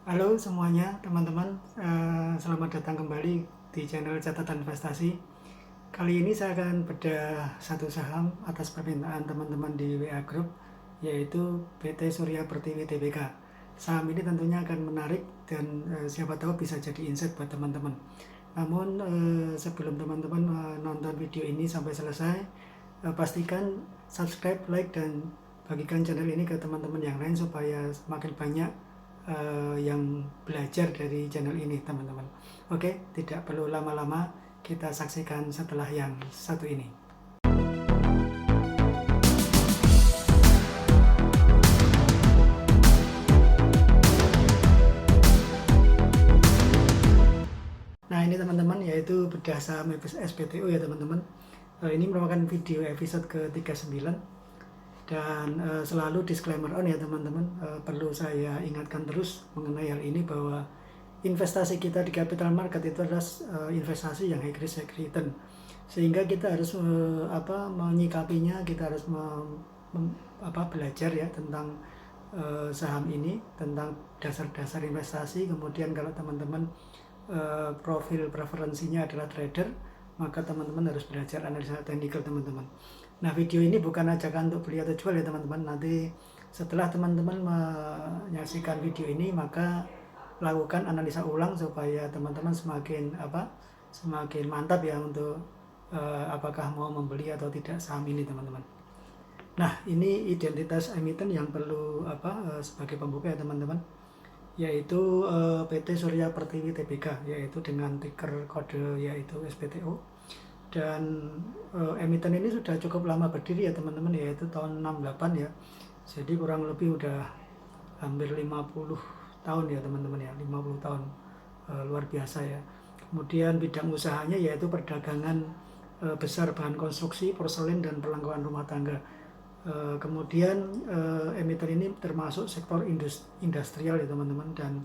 Halo semuanya teman-teman, selamat datang kembali di channel Catatan Investasi. Kali ini saya akan bedah satu saham atas permintaan teman-teman di WA Group, yaitu PT Surya Pertiwi Tbk. Saham ini tentunya akan menarik dan siapa tahu bisa jadi insight buat teman-teman. Namun sebelum teman-teman nonton video ini sampai selesai, pastikan subscribe, like, dan bagikan channel ini ke teman-teman yang lain supaya semakin banyak yang belajar dari channel ini, teman-teman. Oke, tidak perlu lama-lama, kita saksikan setelah yang satu ini. Nah, ini teman-teman, yaitu bedah saham SPTO ya teman-teman. Ini merupakan video episode ke-39 dan selalu disclaimer on ya teman-teman. Perlu saya ingatkan terus mengenai hal ini bahwa investasi kita di capital market itu adalah investasi yang high risk high return, sehingga kita harus menyikapinya, kita harus belajar ya tentang saham ini, tentang dasar-dasar investasi. Kemudian kalau teman-teman profil preferensinya adalah trader, maka teman-teman harus belajar analisa teknikal teman-teman. Nah, video ini bukan ajakan untuk beli atau jual ya teman-teman. Nanti setelah teman-teman menyaksikan video ini, maka lakukan analisa ulang supaya teman-teman semakin mantap ya untuk apakah mau membeli atau tidak saham ini teman-teman. Nah, ini identitas emiten yang perlu sebagai pembuka ya teman-teman, yaitu PT Surya Pertiwi Tbk, yaitu dengan ticker kode yaitu SPTO. Dan emiten ini sudah cukup lama berdiri ya teman-teman, yaitu tahun 68 ya. Jadi kurang lebih udah hampir 50 tahun ya teman-teman ya, 50 tahun. Luar biasa ya. Kemudian bidang usahanya yaitu perdagangan besar bahan konstruksi, porselen, dan perlengkapan rumah tangga. Kemudian emiten ini termasuk sektor industrial ya teman-teman, dan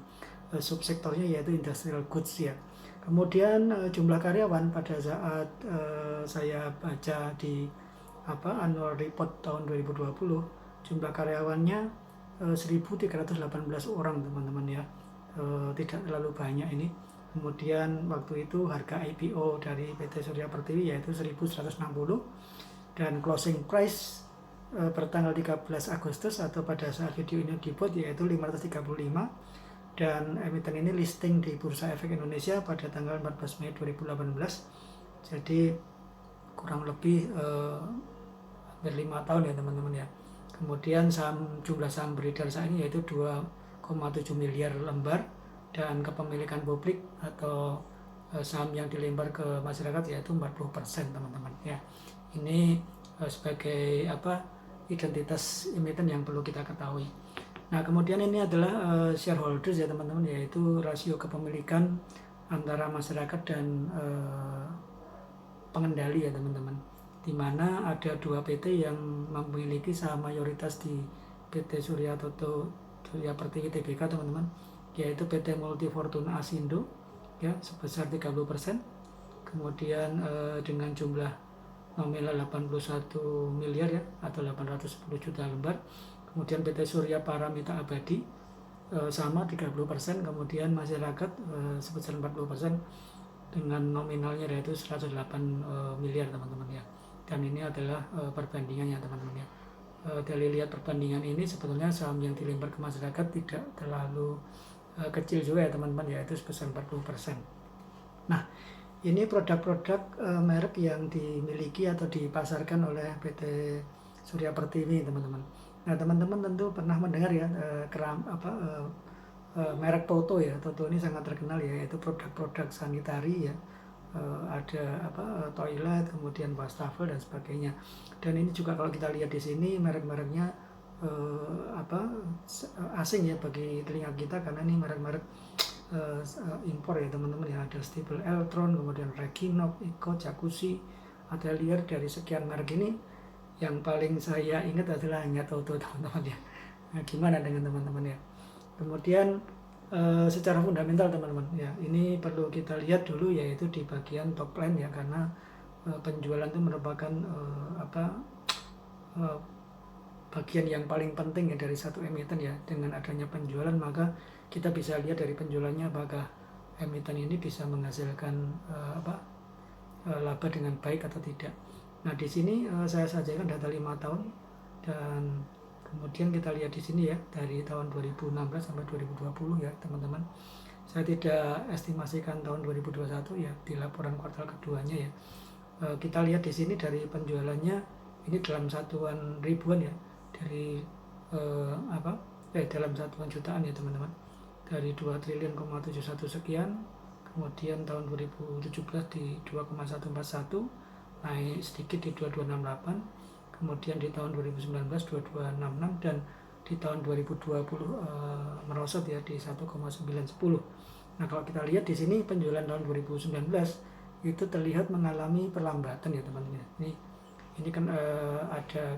subsektornya yaitu industrial goods ya. Kemudian jumlah karyawan pada saat saya baca di annual report tahun 2020, jumlah karyawannya 1.318 orang teman-teman ya, tidak terlalu banyak ini. Kemudian waktu itu harga IPO dari PT Surya Pertiwi yaitu 1.160, dan closing price per tanggal 13 Agustus atau pada saat video ini dibuat yaitu 535, dan emiten ini listing di Bursa Efek Indonesia pada tanggal 14 Mei 2018. Jadi kurang lebih hampir 5 tahun ya teman-teman ya. Kemudian jumlah saham beredar saat ini yaitu 2,7 miliar lembar, dan kepemilikan publik atau saham yang dilempar ke masyarakat yaitu 40% teman-teman ya. Ini sebagai identitas emiten yang perlu kita ketahui. Nah, kemudian ini adalah shareholders ya teman-teman, yaitu rasio kepemilikan antara masyarakat dan pengendali ya teman-teman, di mana ada 2 PT yang memiliki saham mayoritas di PT Surya Pertiwi Tbk teman-teman, yaitu PT Multi Fortuna Asindo ya sebesar 30%, kemudian dengan jumlah nominal 81 miliar ya atau 810 juta lembar. Kemudian PT Surya Paramita Abadi sama 30%, kemudian masyarakat sebesar 40% dengan nominalnya yaitu 108 miliar teman-teman ya. Dan ini adalah perbandingannya teman-teman ya. Dari lihat perbandingan ini sebetulnya saham yang dilempar ke masyarakat tidak terlalu kecil juga ya teman-teman, yaitu sebesar 40%. Nah, ini produk-produk merek yang dimiliki atau dipasarkan oleh PT Surya Pertiwi teman-teman. Nah, teman-teman tentu pernah mendengar ya merek Toto ya. Toto ini sangat terkenal ya, yaitu produk-produk sanitari ya. Ada toilet, kemudian wastafel dan sebagainya. Dan ini juga kalau kita lihat di sini merek-mereknya asing ya bagi telinga kita, karena ini merek-merek impor ya teman-teman ya. Ada Stiebel Eltron, kemudian Reginov, Eco, Jacuzzi, Atelier. Dari sekian merek ini yang paling saya ingat adalah hanya Toto teman-teman ya. Nah, gimana dengan teman-teman ya? Kemudian secara fundamental teman-teman ya, ini perlu kita lihat dulu yaitu di bagian top line ya, karena penjualan itu merupakan bagian yang paling penting ya dari satu emiten ya. Dengan adanya penjualan maka kita bisa lihat dari penjualannya apakah emiten ini bisa menghasilkan laba dengan baik atau tidak. Nah, di sini saya sajikan data 5 tahun, dan kemudian kita lihat di sini ya dari tahun 2016 sampai 2020 ya teman-teman. Saya tidak estimasikan tahun 2021 ya di laporan kuartal keduanya ya. Kita lihat di sini dari penjualannya ini dalam satuan ribuan ya, dari dalam satuan jutaan ya teman-teman, dari 2 triliun 71 sekian, kemudian tahun 2017 di 2,141, naik sedikit di 2268, kemudian di tahun 2019 2266, dan di tahun 2020 merosot ya di 1,910. Nah, kalau kita lihat di sini penjualan tahun 2019 itu terlihat mengalami perlambatan ya teman-teman. Ini kan ada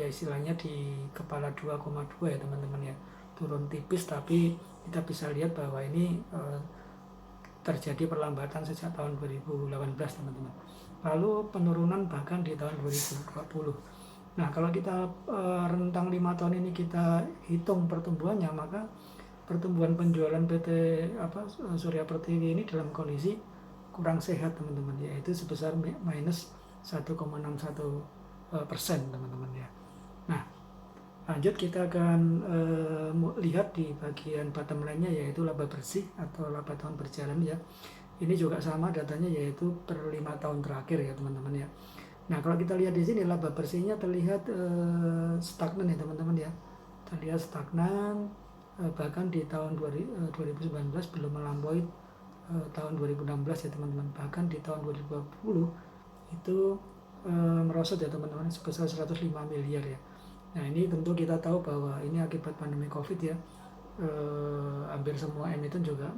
istilahnya di kepala 2,2 ya teman-teman ya, turun tipis, tapi kita bisa lihat bahwa ini terjadi perlambatan sejak tahun 2018 teman-teman. Lalu penurunan bahkan di tahun 2020. Nah, kalau kita rentang 5 tahun ini kita hitung pertumbuhannya, maka pertumbuhan penjualan PT Surya Pertiwi ini dalam kondisi kurang sehat teman-teman, yaitu sebesar minus 1,61% teman-teman ya. Nah, lanjut kita akan lihat di bagian bottom line-nya, yaitu laba bersih atau laba tahun berjalan ya. Ini juga sama datanya, yaitu per 5 tahun terakhir ya teman-teman ya. Nah, kalau kita lihat di sini laba bersihnya terlihat stagnan ya teman-teman ya. Terlihat stagnan, bahkan di tahun 2019 belum melampaui tahun 2016 ya teman-teman. Bahkan di tahun 2020 itu merosot ya teman-teman sebesar 105 miliar ya. Nah, ini tentu kita tahu bahwa ini akibat pandemi COVID ya. Hampir semua emiten juga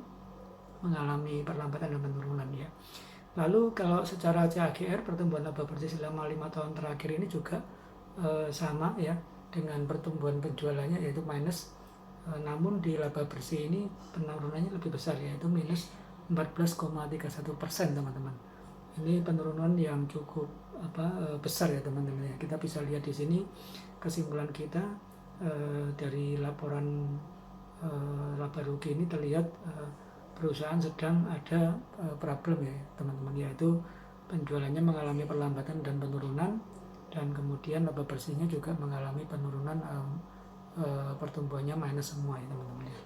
mengalami perlambatan dan penurunan ya. Lalu kalau secara CAGR pertumbuhan laba bersih selama 5 tahun terakhir ini juga sama ya dengan pertumbuhan penjualannya, yaitu minus, namun di laba bersih ini penurunannya lebih besar, yaitu minus 14,31% teman-teman. Ini penurunan yang cukup besar ya teman-teman ya. Kita bisa lihat di sini kesimpulan kita dari laporan laba rugi ini terlihat perusahaan sedang ada problem ya teman-teman, yaitu penjualannya mengalami perlambatan dan penurunan, dan kemudian laba bersihnya juga mengalami penurunan, pertumbuhannya minus semua ya teman-teman ya.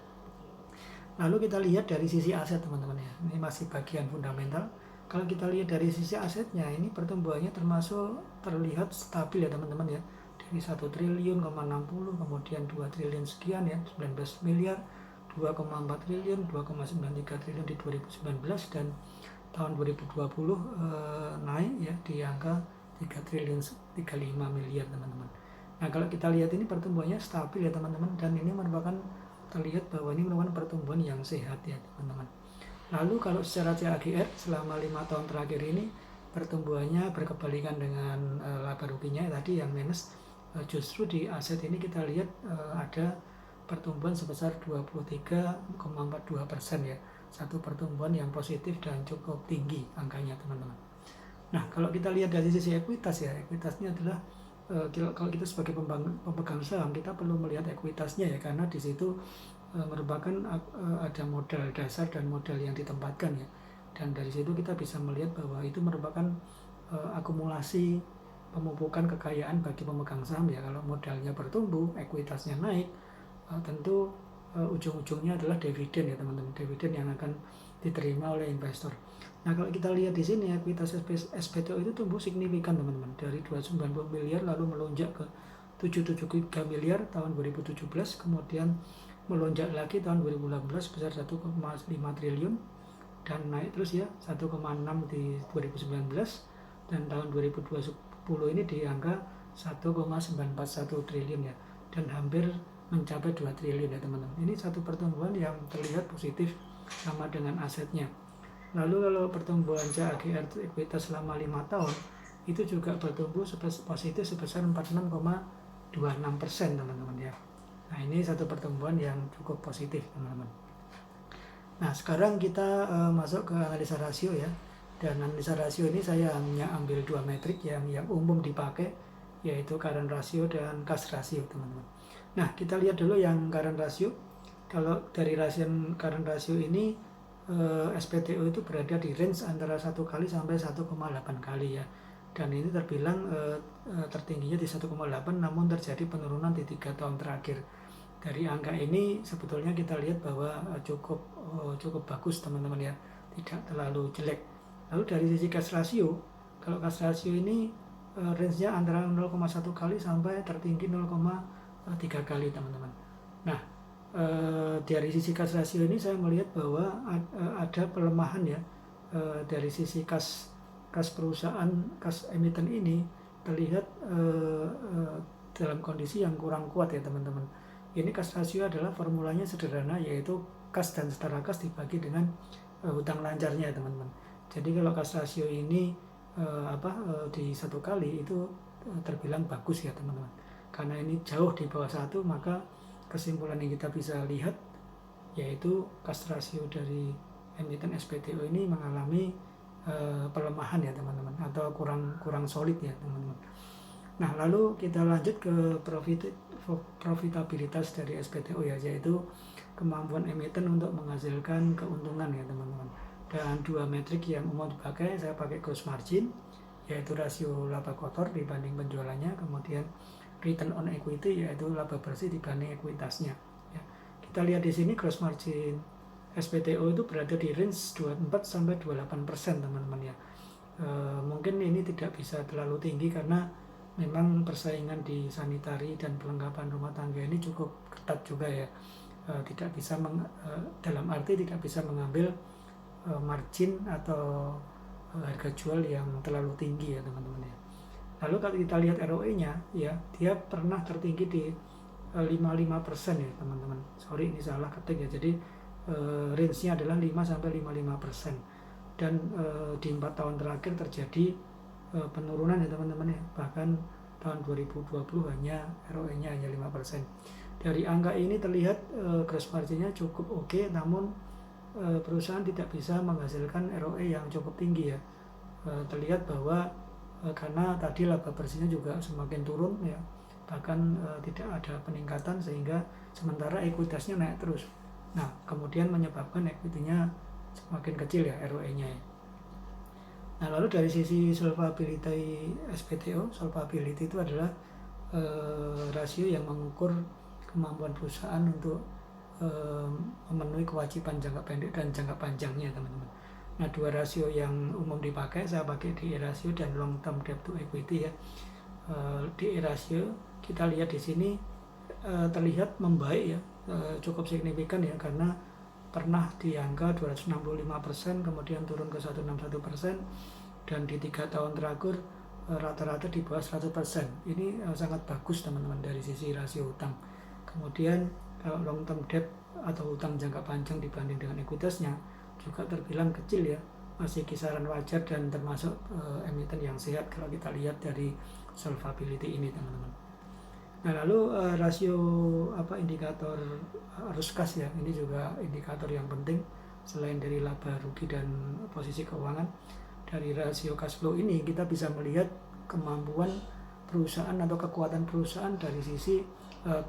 Lalu kita lihat dari sisi aset teman-teman ya, ini masih bagian fundamental. Kalau kita lihat dari sisi asetnya, ini pertumbuhannya termasuk terlihat stabil ya teman-teman ya, dari 1 triliun 60, kemudian 2 triliun sekian ya, 19 miliar, 2,4 triliun, 2,93 triliun di 2019, dan tahun 2020 naik ya di angka 3 triliun 35 miliar teman-teman. Nah, kalau kita lihat ini pertumbuhannya stabil ya teman-teman, dan ini merupakan terlihat bahwa ini merupakan pertumbuhan yang sehat ya teman-teman. Lalu kalau secara CAGR selama 5 tahun terakhir ini pertumbuhannya berkebalikan dengan laba ruginya tadi yang minus. Justru di aset ini kita lihat ada pertumbuhan sebesar 23,42% ya, satu pertumbuhan yang positif dan cukup tinggi angkanya teman-teman. Nah, kalau kita lihat dari sisi ekuitas ya, ekuitasnya adalah kalau kita sebagai pemegang saham, kita perlu melihat ekuitasnya ya, karena di situ merupakan ada modal dasar dan modal yang ditempatkan ya, dan dari situ kita bisa melihat bahwa itu merupakan akumulasi pemupukan kekayaan bagi pemegang saham ya. Kalau modalnya bertumbuh, ekuitasnya naik, tentu ujung-ujungnya adalah dividen ya teman-teman, dividen yang akan diterima oleh investor. Nah, kalau kita lihat di sini ekuitas SPTO itu tumbuh signifikan teman-teman, dari 290 miliar lalu melonjak ke 773 miliar tahun 2017, kemudian melonjak lagi tahun 2018 sebesar 1,5 triliun, dan naik terus ya 1,6 di 2019, dan tahun 2020 ini di angka 1,941 triliun ya, dan hampir mencapai 2 triliun ya teman-teman. Ini satu pertumbuhan yang terlihat positif sama dengan asetnya. Lalu kalau pertumbuhan CAGR ekuitas selama 5 tahun itu juga bertumbuh positif sebesar 46,26% teman-teman ya. Nah, ini satu pertumbuhan yang cukup positif teman-teman. Nah, sekarang kita masuk ke analisa rasio ya. Dan analisa rasio ini saya hanya ambil 2 metrik yang umum dipakai, yaitu current ratio dan cash ratio teman-teman. Nah, kita lihat dulu yang current ratio. kalau dari current ratio ini SPTO itu berada di range antara 1 kali sampai 1,8 kali ya, dan ini terbilang tertingginya di 1,8, namun terjadi penurunan di 3 tahun terakhir. Dari angka ini sebetulnya kita lihat bahwa cukup bagus teman-teman ya, tidak terlalu jelek. Lalu dari sisi cash ratio, kalau cash ratio ini range-nya antara 0,1 kali sampai tertinggi 0,3 kali teman-teman. Nah, dari sisi cash ratio ini saya melihat bahwa ada pelemahan ya, dari sisi cash perusahaan, cash emiten ini terlihat dalam kondisi yang kurang kuat ya teman-teman. Ini cash ratio adalah formulanya sederhana, yaitu kas dan setara kas dibagi dengan hutang lancarnya teman-teman. Jadi kalau cash ratio ini di 1 kali itu terbilang bagus ya teman-teman. Karena ini jauh di bawah 1, maka kesimpulan yang kita bisa lihat yaitu cash ratio dari emiten SPTO ini mengalami pelemahan ya teman-teman, atau kurang solid ya teman-teman. Nah, lalu kita lanjut ke profitabilitas dari SPTO ya, yaitu kemampuan emiten untuk menghasilkan keuntungan ya teman-teman. Dan 2 metrik yang umum dipakai, saya pakai gross margin, yaitu rasio laba kotor dibanding penjualannya, kemudian return on equity, yaitu laba bersih dibanding ekuitasnya. Ya. Kita lihat di sini gross margin SPTO itu berada di range 24-28% teman-teman ya. Mungkin ini tidak bisa terlalu tinggi karena memang persaingan di sanitari dan perlengkapan rumah tangga ini cukup ketat juga ya. Tidak bisa dalam arti tidak bisa mengambil margin atau harga jual yang terlalu tinggi ya teman-teman ya. Lalu kalau kita lihat ROE-nya ya, dia pernah tertinggi di 55% ya teman-teman. Sorry, ini salah ketik ya. Jadi range-nya adalah 5-55%. Dan di 4 tahun terakhir terjadi penurunan ya teman-teman ya. Bahkan tahun 2020 ROE-nya hanya 5%. Dari angka ini terlihat gross margin-nya cukup oke, namun perusahaan tidak bisa menghasilkan ROE yang cukup tinggi ya. Terlihat bahwa karena tadi laba bersihnya juga semakin turun ya, bahkan tidak ada peningkatan, sehingga sementara ekuitasnya naik terus. Nah, kemudian menyebabkan equity-nya semakin kecil ya, ROE-nya ya. Nah, lalu dari sisi solvability SPTO, solvability itu adalah rasio yang mengukur kemampuan perusahaan untuk memenuhi kewajiban jangka pendek dan jangka panjangnya teman-teman. Nah, 2 rasio yang umum dipakai, saya pakai DE ratio dan long term debt to equity ya. DE ratio kita lihat di sini terlihat membaik ya, cukup signifikan ya, karena pernah di angka 265%, kemudian turun ke 161%, dan di 3 tahun terakhir rata-rata di bawah 100%. Ini sangat bagus teman-teman dari sisi rasio utang. Kemudian kalau long term debt atau utang jangka panjang dibanding dengan ekuitasnya juga terbilang kecil ya, masih kisaran wajar dan termasuk emiten yang sehat kalau kita lihat dari solvability ini teman-teman. Nah, lalu rasio indikator arus kas ya, ini juga indikator yang penting selain dari laba rugi dan posisi keuangan. Dari rasio cash flow ini kita bisa melihat kemampuan perusahaan atau kekuatan perusahaan dari sisi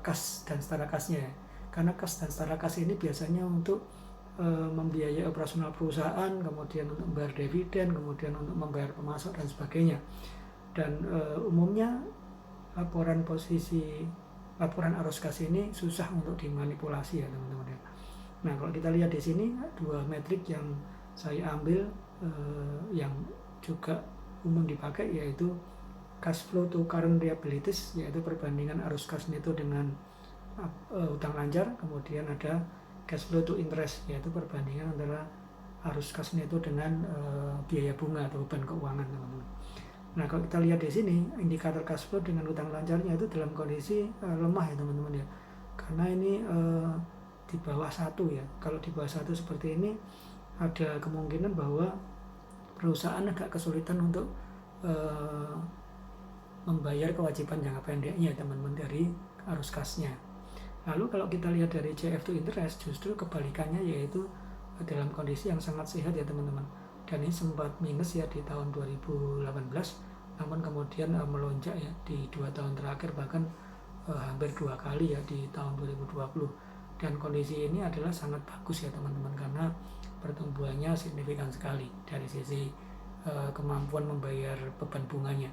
kas dan setara kasnya ya. Karena kas dan setara kas ini biasanya untuk membiayai operasional perusahaan, kemudian untuk membayar dividen, kemudian untuk membayar pemasok dan sebagainya. Dan umumnya laporan arus kas ini susah untuk dimanipulasi ya teman-teman ya. Nah, kalau kita lihat di sini 2 metrik yang saya ambil yang juga umum dipakai, yaitu cash flow to current liabilities, yaitu perbandingan arus kas neto dengan utang lancar, kemudian ada cash flow to interest, yaitu perbandingan antara arus kas neto dengan biaya bunga atau beban keuangan teman-teman. Nah, kalau kita lihat di sini indikator cash flow dengan utang lancarnya itu dalam kondisi lemah ya teman-teman ya, karena ini di bawah 1 ya. Kalau di bawah 1 seperti ini ada kemungkinan bahwa perusahaan agak kesulitan untuk membayar kewajiban jangka pendeknya teman-teman dari arus kasnya. Lalu kalau kita lihat dari CF to interest, justru kebalikannya, yaitu dalam kondisi yang sangat sehat ya teman-teman. Dan ini sempat minus ya di tahun 2018, namun kemudian melonjak ya di 2 tahun terakhir, bahkan hampir 2 kali ya di tahun 2020. dan kondisi ini adalah sangat bagus ya teman-teman, karena pertumbuhannya signifikan sekali dari sisi kemampuan membayar beban bunganya.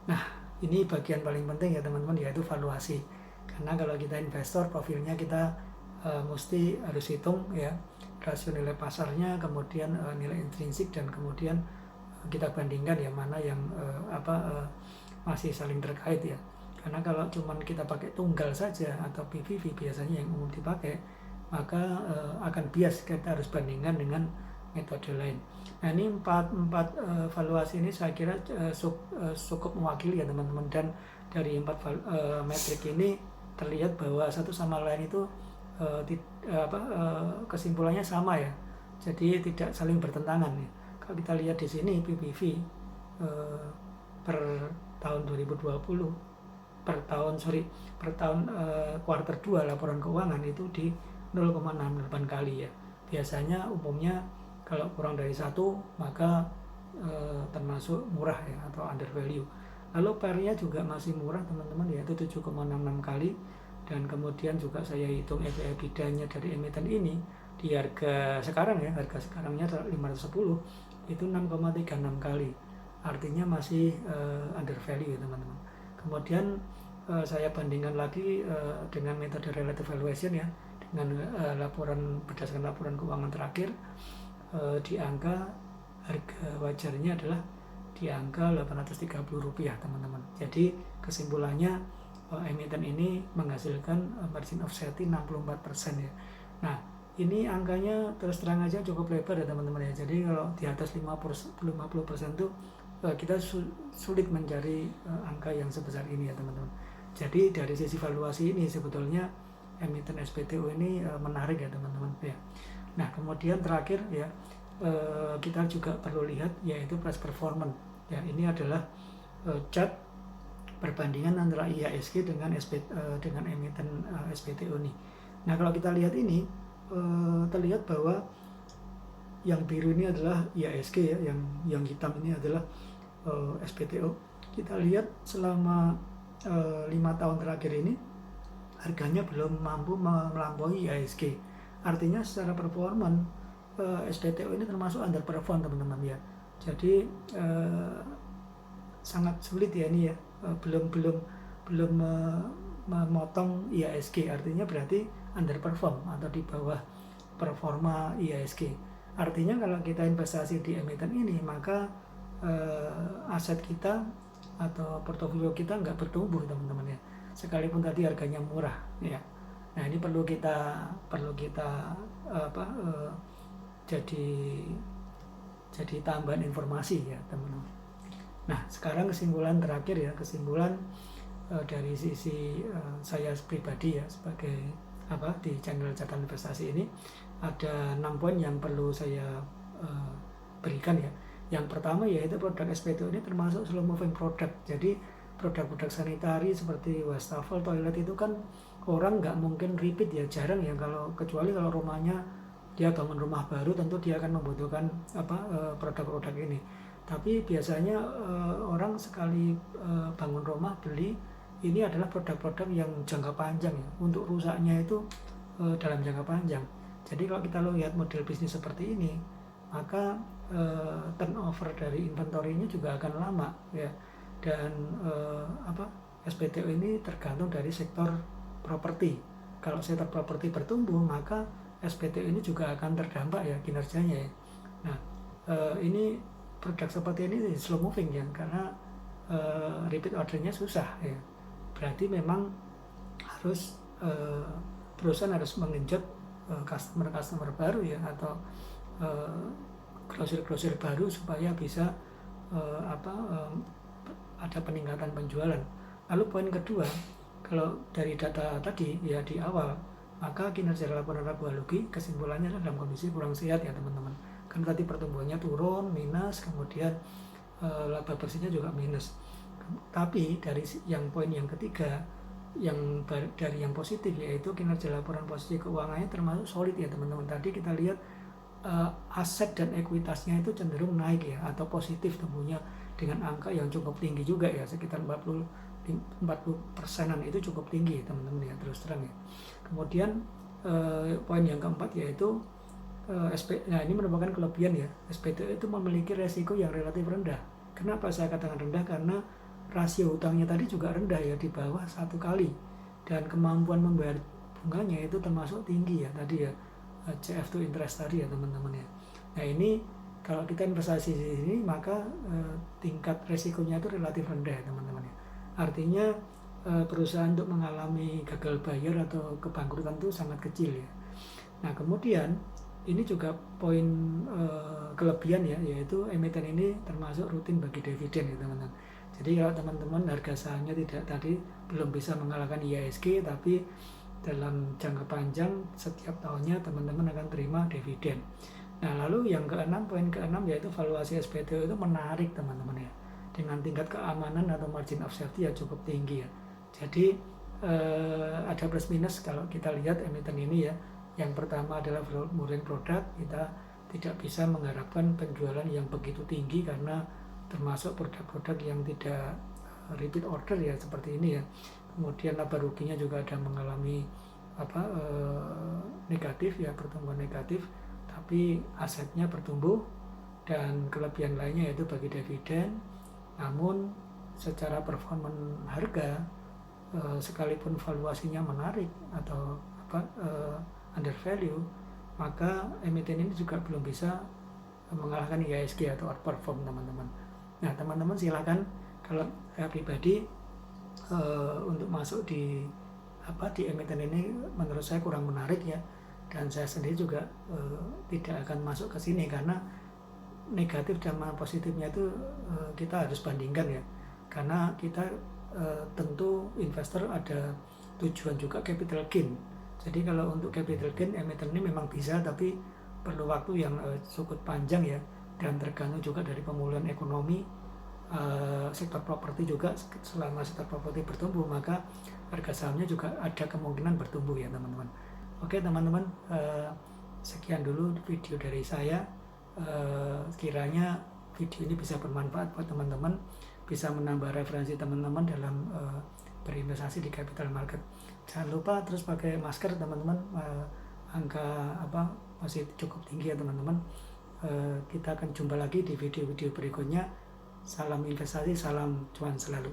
Nah, ini bagian paling penting ya teman-teman, yaitu valuasi. Karena kalau kita investor, profilnya kita mesti harus hitung ya rasio nilai pasarnya, kemudian nilai intrinsik, dan kemudian kita bandingkan ya mana yang masih saling terkait ya. Karena kalau cuman kita pakai tunggal saja atau PVV biasanya yang umum dipakai, maka akan bias, kita harus bandingkan dengan metode lain. Nah, ini empat valuasi ini saya kira cukup mewakili ya teman-teman, dan dari empat metrik ini terlihat bahwa satu sama lain itu kesimpulannya sama ya, jadi tidak saling bertentangan ya. Kalau kita lihat di sini PBV per tahun 2020 per tahun kuartal 2 laporan keuangan itu di 0,68 kali ya. Biasanya umumnya kalau kurang dari 1 maka termasuk murah ya atau under value. Lalu PER-nya juga masih murah teman-teman, yaitu 7,66 kali, dan kemudian juga saya hitung EBITDA-nya dari emiten ini di harga sekarangnya 510 itu 6,36 kali, artinya masih under value ya teman-teman. Kemudian saya bandingkan lagi dengan metode relative valuation ya, dengan berdasarkan laporan keuangan terakhir, di angka harga wajarnya adalah di angka Rp830 teman-teman. Jadi kesimpulannya emiten ini menghasilkan margin of safety 64% ya. Nah, ini angkanya terus terang aja cukup lebar ya teman-teman ya. Jadi kalau di atas 50% tuh kita sulit mencari angka yang sebesar ini ya teman-teman. Jadi dari sisi valuasi ini sebetulnya emiten SPTO ini menarik ya teman-teman ya. Nah, kemudian terakhir ya kita juga perlu lihat yaitu price performance ya. Ini adalah chart perbandingan antara IHSG dengan emiten SPTO nih. Nah, kalau kita lihat ini terlihat bahwa yang biru ini adalah IHSG ya, yang hitam ini adalah SPTO. Kita lihat selama 5 tahun terakhir ini harganya belum mampu melampaui IHSG. Artinya secara performan SPTO ini termasuk underperform teman-teman ya. Jadi sangat sulit ya ini ya, belum memotong IHSG, artinya berarti underperform atau di bawah performa IHSG. Artinya kalau kita investasi di emiten ini, maka aset kita atau portofolio kita nggak bertumbuh teman-teman ya, sekalipun tadi harganya murah ya. Nah, ini perlu kita jadi tambahan informasi ya teman-teman. Nah, sekarang kesimpulan terakhir ya, kesimpulan dari sisi saya pribadi ya sebagai di channel catatan investasi ini ada 6 poin yang perlu saya berikan ya. Yang pertama yaitu produk SPTO ini termasuk slow moving product. Jadi produk-produk sanitari seperti wastafel, toilet itu kan orang nggak mungkin repeat ya, jarang ya, kecuali kalau rumahnya dia bangun rumah baru, tentu dia akan membutuhkan produk-produk ini. Tapi biasanya orang sekali bangun rumah beli, ini adalah produk-produk yang jangka panjang ya, untuk rusaknya itu dalam jangka panjang. Jadi kalau kita lihat model bisnis seperti ini, maka turnover dari inventory-nya juga akan lama ya. Dan SPTO ini tergantung dari sektor properti. Kalau sektor properti bertumbuh, maka SPTO ini juga akan terdampak ya kinerjanya ya. Nah, ini produk seperti ini slow moving ya, karena repeat ordernya susah ya. Berarti memang harus perusahaan harus mengenjot customer baru ya, atau grosir baru supaya bisa ada peningkatan penjualan. Lalu poin kedua, kalau dari data tadi ya di awal, maka kinerja laporan laba rugi kesimpulannya dalam kondisi kurang sehat ya teman-teman. Kan tadi pertumbuhannya turun, minus, kemudian laba bersihnya juga minus. Tapi dari poin yang ketiga, dari yang positif, yaitu kinerja laporan posisi keuangannya termasuk solid ya teman-teman. Tadi kita lihat aset dan ekuitasnya itu cenderung naik ya, atau positif tumbuhnya dengan angka yang cukup tinggi juga ya, sekitar 45% 40%-an itu cukup tinggi teman-teman ya, terus terang ya. Kemudian poin yang keempat yaitu nah ini merupakan kelebihan ya, SPTO itu memiliki resiko yang relatif rendah. Kenapa saya katakan rendah? Karena rasio hutangnya tadi juga rendah ya, di bawah 1 kali, dan kemampuan membayar bunganya itu termasuk tinggi ya tadi ya, CF to interest tadi ya teman-teman ya. Nah ini kalau kita investasi di sini maka tingkat resikonya itu relatif rendah ya teman-teman ya. Artinya perusahaan untuk mengalami gagal bayar atau kebangkrutan itu sangat kecil ya. Nah kemudian ini juga poin kelebihan ya, yaitu emiten ini termasuk rutin bagi dividen ya teman-teman. Jadi kalau teman-teman harga sahamnya belum bisa mengalahkan IHSG, tapi dalam jangka panjang setiap tahunnya teman-teman akan terima dividen. Nah lalu yang keenam, poin keenam yaitu valuasi SPTO itu menarik teman-teman ya, dengan tingkat keamanan atau margin of safety ya cukup tinggi ya. Jadi ada plus minus kalau kita lihat emiten ini ya. Yang pertama adalah volume produk, kita tidak bisa mengharapkan penjualan yang begitu tinggi karena termasuk produk-produk yang tidak repeat order ya seperti ini ya. Kemudian laba ruginya juga ada mengalami negatif ya, pertumbuhan negatif, tapi asetnya bertumbuh, dan kelebihan lainnya yaitu bagi dividen. Namun secara performan harga sekalipun valuasinya menarik atau under value, maka emiten ini juga belum bisa mengalahkan IHSG atau outperform teman-teman. Nah teman-teman silakan, kalau saya pribadi untuk masuk di emiten ini menurut saya kurang menarik ya, dan saya sendiri juga tidak akan masuk ke sini karena negatif dan positifnya itu kita harus bandingkan ya, karena kita tentu investor ada tujuan juga capital gain. Jadi kalau untuk capital gain emiten ini memang bisa, tapi perlu waktu yang cukup panjang ya, dan tergantung juga dari pemulihan ekonomi sektor properti juga. Selama sektor properti bertumbuh maka harga sahamnya juga ada kemungkinan bertumbuh ya teman-teman. Oke teman-teman, sekian dulu video dari saya. Kiranya video ini bisa bermanfaat buat teman-teman, bisa menambah referensi teman-teman dalam berinvestasi di capital market. Jangan lupa terus pakai masker teman-teman, angka masih cukup tinggi ya teman-teman. Kita akan jumpa lagi di video-video berikutnya. Salam investasi, salam cuan selalu.